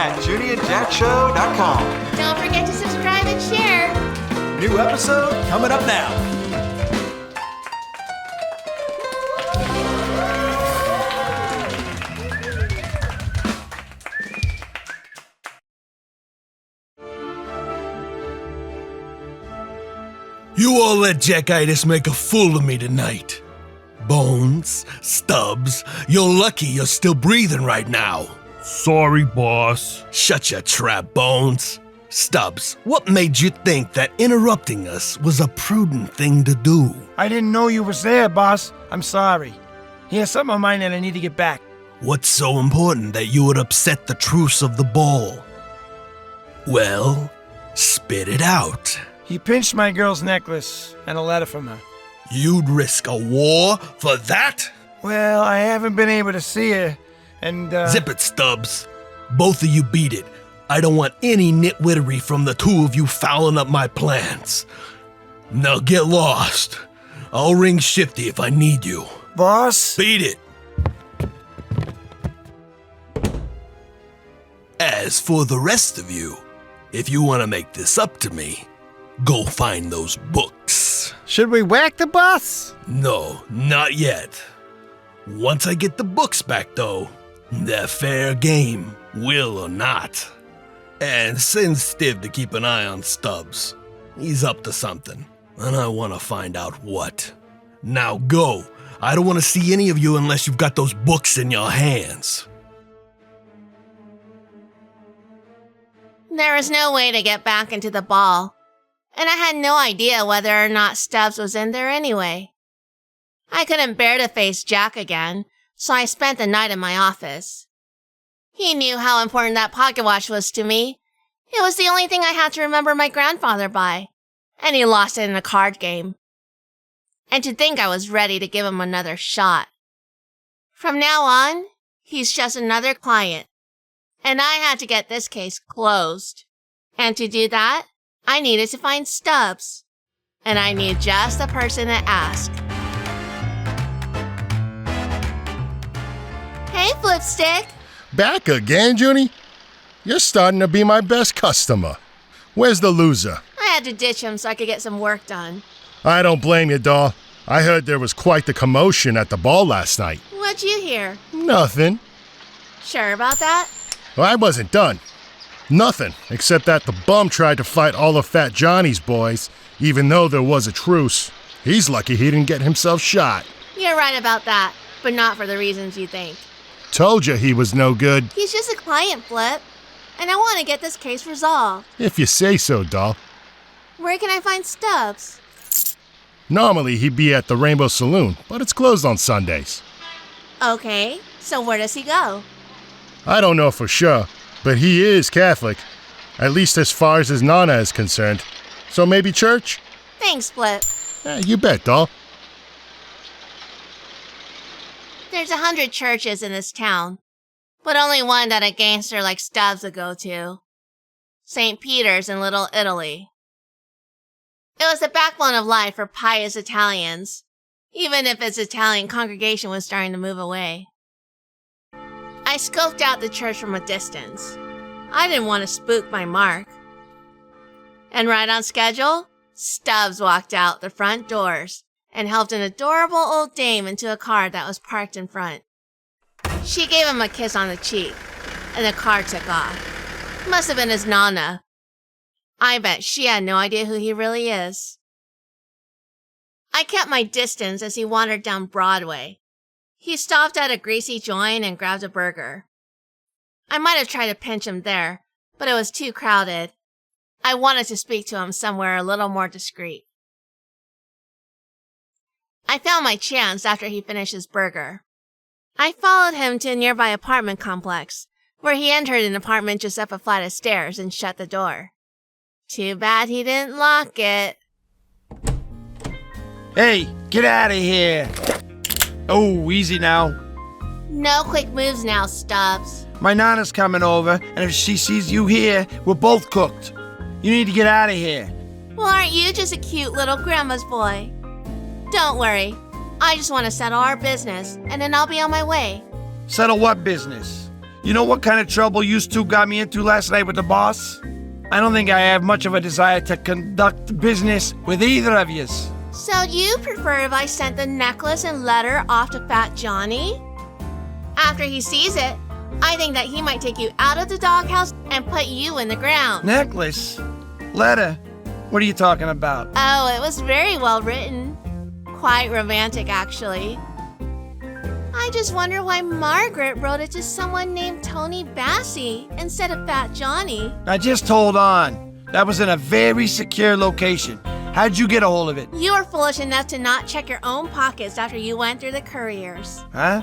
at JunieandJackShow.com. Don't forget to subscribe and share. New episode coming up now. You all let Jaynis make a fool of me tonight. Bones, Stubbs, you're lucky you're still breathing right now. Sorry, boss. Shut your trap, Bones. Stubbs, what made you think that interrupting us was a prudent thing to do? I didn't know you was there, boss. I'm sorry. Here's something of mine that I need to get back. What's so important that you would upset the truce of the ball? Well, spit it out. He pinched my girl's necklace and a letter from her. You'd risk a war for that? Well, I haven't been able to see her, and Zip it, Stubbs. Both of you beat it. I don't want any nitwittery from the two of you fouling up my plans. Now get lost. I'll ring Shifty if I need you. Boss? Beat it. As for the rest of you, if you want to make this up to me, go find those books. Should we whack the boss? No, not yet. Once I get the books back, though, they're fair game, will or not. And send Stiv to keep an eye on Stubbs. He's up to something, and I want to find out what. Now go. I don't want to see any of you unless you've got those books in your hands. There was no way to get back into the ball, and I had no idea whether or not Stubbs was in there anyway. I couldn't bear to face Jack again, so I spent the night in my office. He knew how important that pocket watch was to me. It was the only thing I had to remember my grandfather by, and he lost it in a card game. And to think I was ready to give him another shot. From now on, he's just another client, and I had to get this case closed. And to do that, I needed to find Stubbs, and I knew just the person to ask. Hey, Flipstick! Back again, Junie? You're starting to be my best customer. Where's the loser? I had to ditch him so I could get some work done. I don't blame you, doll. I heard there was quite the commotion at the ball last night. What'd you hear? Nothing. Sure about that? Well, I wasn't done. Nothing, except that the bum tried to fight all of Fat Johnny's boys, even though there was a truce. He's lucky he didn't get himself shot. You're right about that, but not for the reasons you think. Told you he was no good. He's just a client, Flip, and I want to get this case resolved. If you say so, doll. Where can I find Stubbs? Normally he'd be at the Rainbow Saloon, but it's closed on Sundays. Okay, so where does he go? I don't know for sure, but he is Catholic, at least as far as his Nona is concerned. So maybe church? Thanks, Flip. You bet, doll. There's 100 churches in this town, but only one that a gangster like Stubbs would go to. St. Peter's in Little Italy. It was the backbone of life for pious Italians, even if its Italian congregation was starting to move away. I scoped out the church from a distance. I didn't want to spook my mark. And right on schedule, Stubbs walked out the front doors and helped an adorable old dame into a car that was parked in front. She gave him a kiss on the cheek, and the car took off. Must have been his Nona. I bet she had no idea who he really is. I kept my distance as he wandered down Broadway. He stopped at a greasy joint and grabbed a burger. I might have tried to pinch him there, but it was too crowded. I wanted to speak to him somewhere a little more discreet. I found my chance after he finished his burger. I followed him to a nearby apartment complex, where he entered an apartment just up a flight of stairs and shut the door. Too bad he didn't lock it. Hey, get out of here. Oh, easy now. No quick moves now, Stubbs. My Nana's coming over, and if she sees you here, we're both cooked. You need to get out of here. Well, aren't you just a cute little grandma's boy? Don't worry. I just want to settle our business, and then I'll be on my way. Settle what business? You know what kind of trouble you two got me into last night with the boss? I don't think I have much of a desire to conduct business with either of yous. So you prefer if I sent the necklace and letter off to Fat Johnny? After he sees it, I think that he might take you out of the doghouse and put you in the ground. Necklace? Letter? What are you talking about? Oh, it was very well written. Quite romantic, actually. I just wonder why Margaret wrote it to someone named Tony Bassi instead of Fat Johnny. Now just hold on. That was in a very secure location. How'd you get a hold of it? You were foolish enough to not check your own pockets after you went through the couriers. Huh?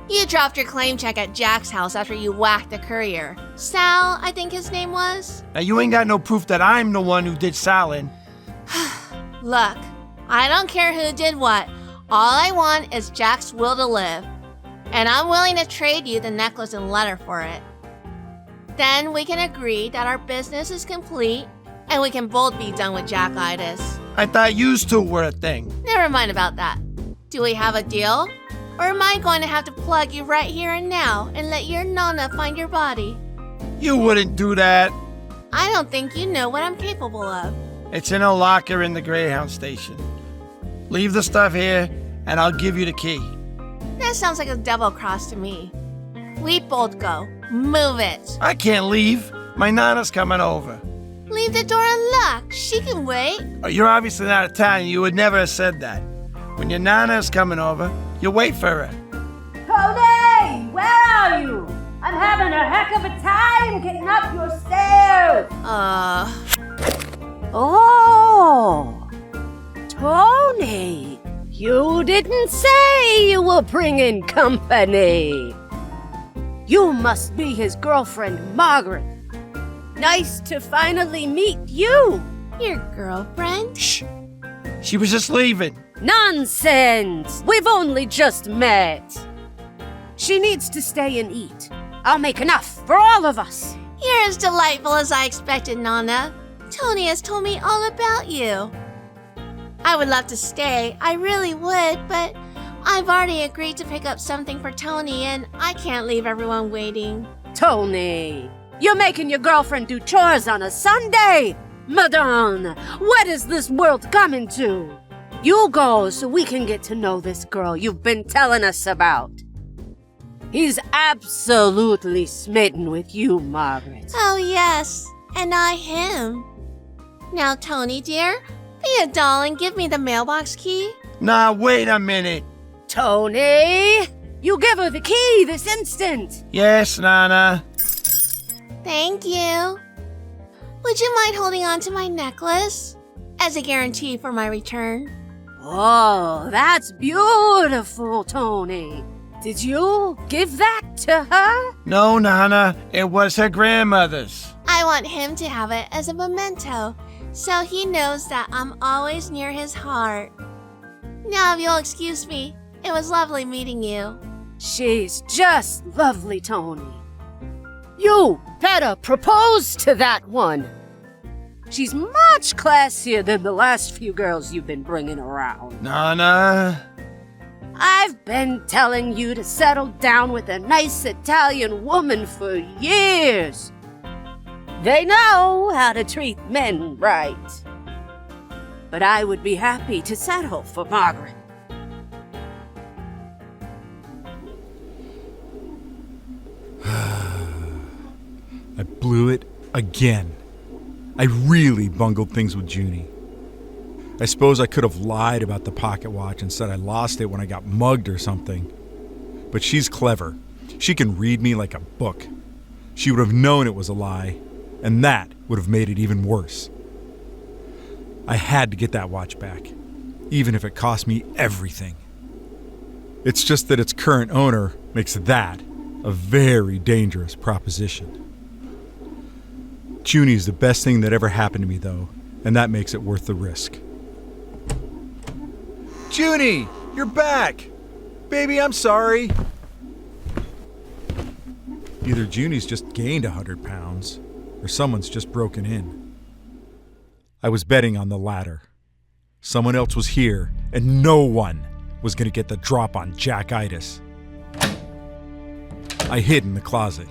You dropped your claim check at Jack's house after you whacked the courier. Sal, I think his name was? Now you ain't got no proof that I'm the one who did Salin. Look, I don't care who did what. All I want is Jack's will to live. And I'm willing to trade you the necklace and letter for it. Then we can agree that our business is complete and we can both be done with Jack-itis. I thought yous two were a thing. Never mind about that. Do we have a deal? Or am I going to have to plug you right here and now and let your Nona find your body? You wouldn't do that. I don't think you know what I'm capable of. It's in a locker in the Greyhound station. Leave the stuff here and I'll give you the key. That sounds like a double cross to me. We both go. Move it. I can't leave. My Nana's coming over. Leave the door unlocked. She can wait. Oh, you're obviously not Italian. You would never have said that. When your Nana's coming over, you wait for her. Toby, where are you? I'm having a heck of a time getting up your stairs. Oh, Tony, you didn't say you were bringing company. You must be his girlfriend, Margaret. Nice to finally meet you. Your girlfriend? Shh. She was just leaving. Nonsense! We've only just met. She needs to stay and eat. I'll make enough for all of us. You're as delightful as I expected, Nona. Tony has told me all about you. I would love to stay, I really would, but I've already agreed to pick up something for Tony and I can't leave everyone waiting. Tony, you're making your girlfriend do chores on a Sunday? Madame, what is this world coming to? You go so we can get to know this girl you've been telling us about. He's absolutely smitten with you, Margaret. Oh, yes, and I him. Now, Tony, dear, be a doll and give me the mailbox key. Nah, wait a minute. Tony, you give her the key this instant. Yes, Nana. Thank you. Would you mind holding on to my necklace as a guarantee for my return? Oh, that's beautiful, Tony. Did you give that to her? No, Nana. It was her grandmother's. I want him to have it as a memento, so he knows that I'm always near his heart. Now, if you'll excuse me, it was lovely meeting you. She's just lovely, Tony. You better propose to that one. She's much classier than the last few girls you've been bringing around. Nana. I've been telling you to settle down with a nice Italian woman for years. They know how to treat men right. But I would be happy to settle for Margaret. I blew it again. I really bungled things with Junie. I suppose I could have lied about the pocket watch and said I lost it when I got mugged or something. But she's clever. She can read me like a book. She would have known it was a lie, and that would have made it even worse. I had to get that watch back, even if it cost me everything. It's just that its current owner makes that a very dangerous proposition. Junie's the best thing that ever happened to me, though, and that makes it worth the risk. Junie, you're back! Baby, I'm sorry. Either Junie's just gained 100 pounds, or someone's just broken in. I was betting on the latter. Someone else was here, and no one was going to get the drop on Jack-itis. I hid in the closet,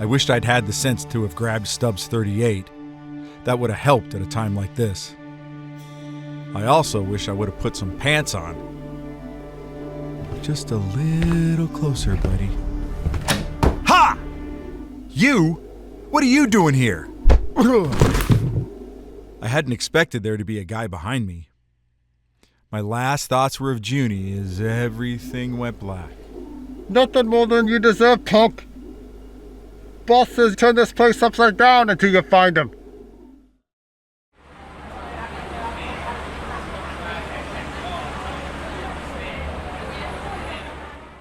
I wished I'd had the sense to have grabbed Stubbs 38. That would have helped at a time like this. I also wish I would have put some pants on. Just a little closer, buddy. Ha! You? What are you doing here? I hadn't expected there to be a guy behind me. My last thoughts were of Junie as everything went black. Nothing more than you deserve, punk. Boss says turn this place upside down until you find him.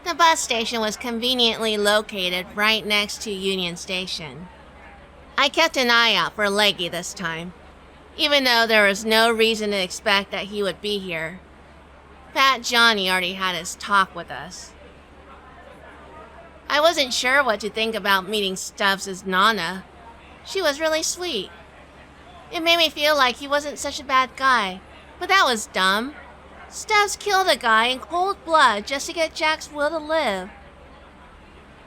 The bus station was conveniently located right next to Union Station. I kept an eye out for Leggy this time, even though there was no reason to expect that he would be here. Fat Johnny already had his talk with us. I wasn't sure what to think about meeting Stubbs' Nona. She was really sweet. It made me feel like he wasn't such a bad guy, but that was dumb. Stubbs killed a guy in cold blood just to get Jack's will to live.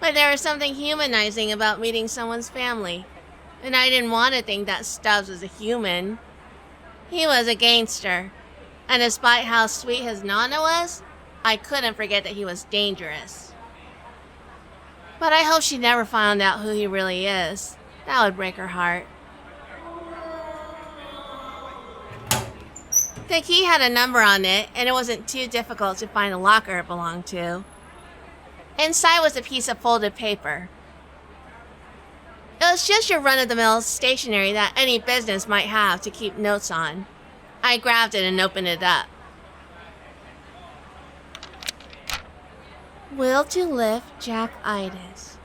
But there was something humanizing about meeting someone's family, and I didn't want to think that Stubbs was a human. He was a gangster, and despite how sweet his Nona was, I couldn't forget that he was dangerous. But I hope she never found out who he really is. That would break her heart. The key had a number on it, and it wasn't too difficult to find the locker it belonged to. Inside was a piece of folded paper. It was just your run-of-the-mill stationery that any business might have to keep notes on. I grabbed it and opened it up. Will to lift Jaynis.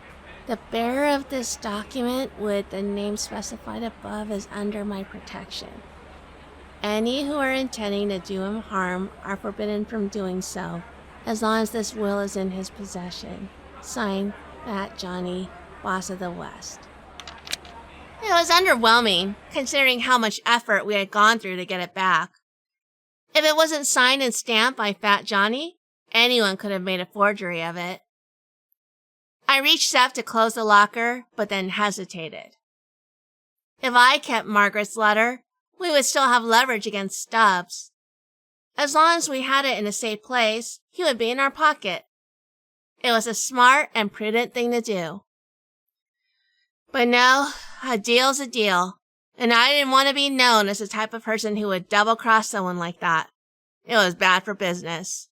The bearer of this document with the name specified above is under my protection. Any who are intending to do him harm are forbidden from doing so, as long as this will is in his possession. Signed, Fat Johnny, Boss of the West. It was underwhelming, considering how much effort we had gone through to get it back. If it wasn't signed and stamped by Fat Johnny, anyone could have made a forgery of it. I reached up to close the locker, but then hesitated. If I kept Margaret's letter, we would still have leverage against Stubbs. As long as we had it in a safe place, he would be in our pocket. It was a smart and prudent thing to do. But no, a deal's a deal, and I didn't want to be known as the type of person who would double-cross someone like that. It was bad for business.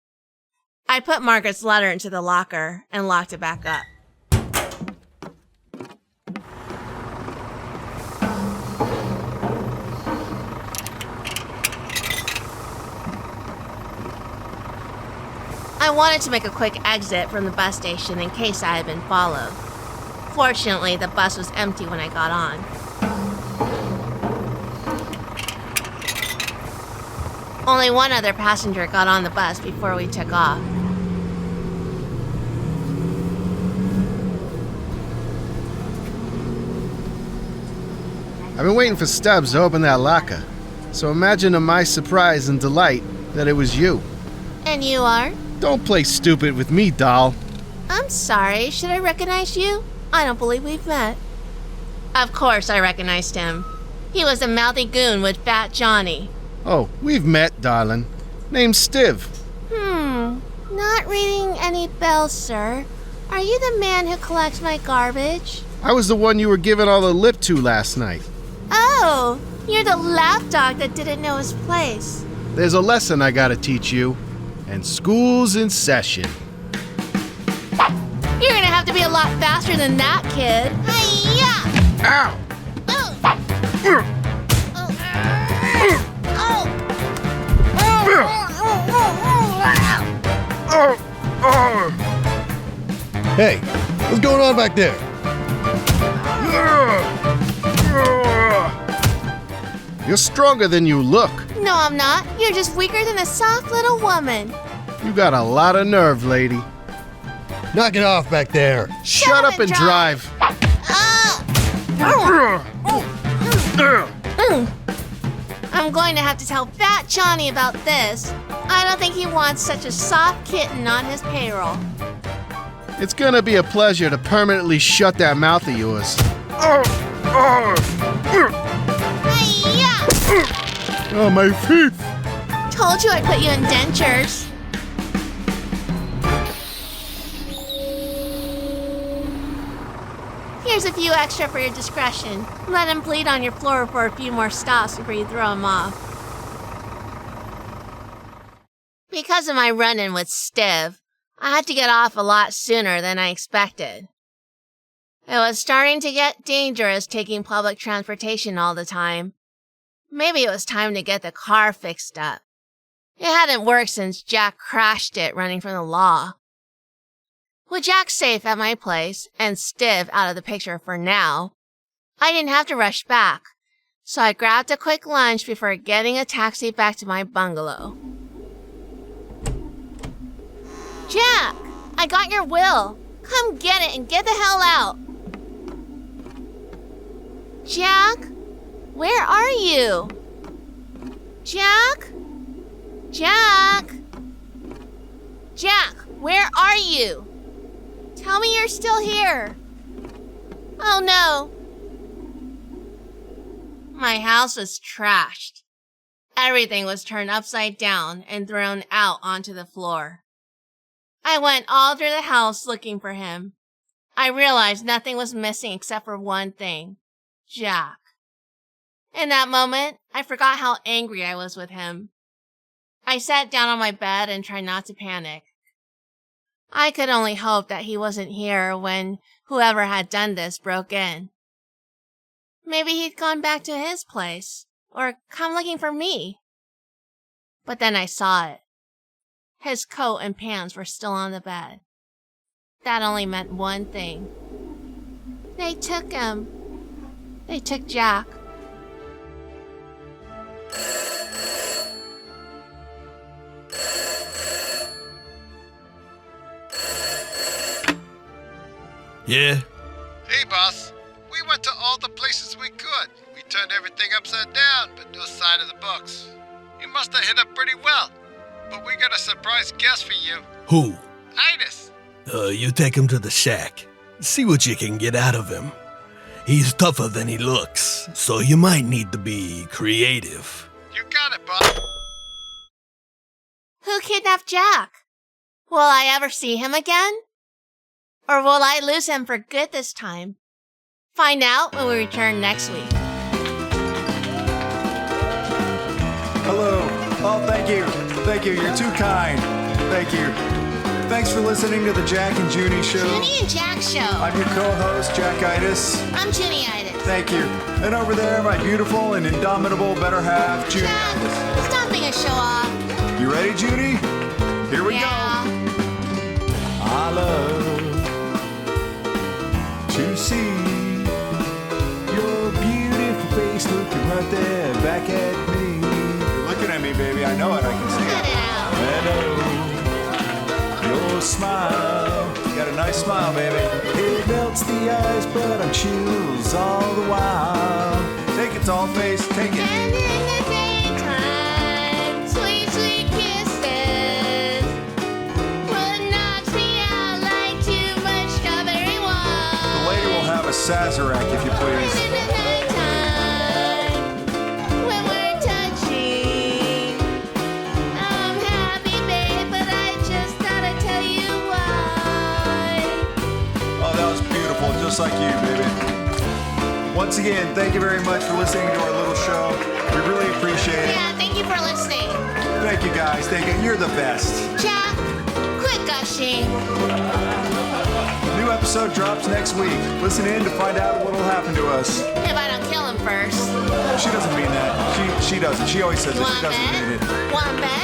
I put Margaret's letter into the locker and locked it back up. I wanted to make a quick exit from the bus station in case I had been followed. Fortunately, the bus was empty when I got on. Only one other passenger got on the bus before we took off. I've been waiting for Stubbs to open that locker, so imagine to my surprise and delight that it was you. And you are? Don't play stupid with me, doll. I'm sorry, should I recognize you? I don't believe we've met. Of course I recognized him. He was a mouthy goon with Fat Johnny. Oh, we've met, darling. Name's Stiv. Not ringing any bells, sir. Are you the man who collects my garbage? I was the one you were giving all the lip to last night. Oh, you're the lapdog that didn't know his place. There's a lesson I gotta teach you, and school's in session. You're gonna have to be a lot faster than that, kid. Hi-ya! Ow! Hey, what's going on back there? You're stronger than you look. No, I'm not. You're just weaker than a soft little woman. You got a lot of nerve, lady. Knock it off back there. Shut up and drive. I'm going to have to tell Fat Johnny about this. I don't think he wants such a soft kitten on his payroll. It's gonna be a pleasure to permanently shut that mouth of yours. Hi-ya! Oh, my feet! Told you I'd put you in dentures. Here's a few extra for your discretion. Let him bleed on your floor for a few more stops before you throw him off. Because of my run-in with Stiv, I had to get off a lot sooner than I expected. It was starting to get dangerous taking public transportation all the time. Maybe it was time to get the car fixed up. It hadn't worked since Jack crashed it running from the law. With Jack safe at my place and Stiv out of the picture for now, I didn't have to rush back, so I grabbed a quick lunch before getting a taxi back to my bungalow. Jack, I got your will. Come get it and get the hell out. Jack, where are you? Jack? Jack? Jack, where are you? Tell me you're still here. Oh no. My house was trashed. Everything was turned upside down and thrown out onto the floor. I went all through the house looking for him. I realized nothing was missing except for one thing. Jack. In that moment, I forgot how angry I was with him. I sat down on my bed and tried not to panic. I could only hope that he wasn't here when whoever had done this broke in. Maybe he'd gone back to his place, or come looking for me. But then I saw it. His coat and pants were still on the bed. That only meant one thing. They took him. They took Jack. Yeah? Hey, boss. We went to all the places we could. We turned everything upside down, but no sign of the books. You must have hit up pretty well. But we got a surprise guest for you. Who? Titus. You take him to the shack. See what you can get out of him. He's tougher than he looks, so you might need to be creative. You got it, boss. Who kidnapped Jack? Will I ever see him again? Or will I lose him for good this time? Find out when we return next week. Hello. Oh, thank you. Thank you. You're too kind. Thank you. Thanks for listening to the Jack and Junie Show. Junie and Jack Show. I'm your co-host, Jackitis. I'm Junieitis. Thank you. And over there, my beautiful and indomitable better half, Junie. Jack, stop being a show-off. You ready, Junie? Here we Yeah. go. I love to see your beautiful face looking right there back at me. You're looking at me, baby. I know it. I can see Cut it. it out. Hello. Your smile. You got a nice smile, baby. It melts the ice, but I'm chills all the while. Take it, tall face. Take it. And in the daytime, sweet, sweet kisses would knock me out like too much strawberry wine. The lady will have a Sazerac, if you please. And in the nighttime, when we're touching, I'm happy, babe, but I just gotta tell you why. Oh, that was beautiful, just like you, baby. Once again, thank you very much for listening to our little show. We really appreciate it. Yeah, thank you for listening. Thank you, guys. Thank you. You're the best. Jack, quit gushing. New episode drops next week. Listen in to find out what will happen to us. If I don't kill him first. She doesn't mean that. She doesn't. She always says You that. want She doesn't bet? mean it. Want bet?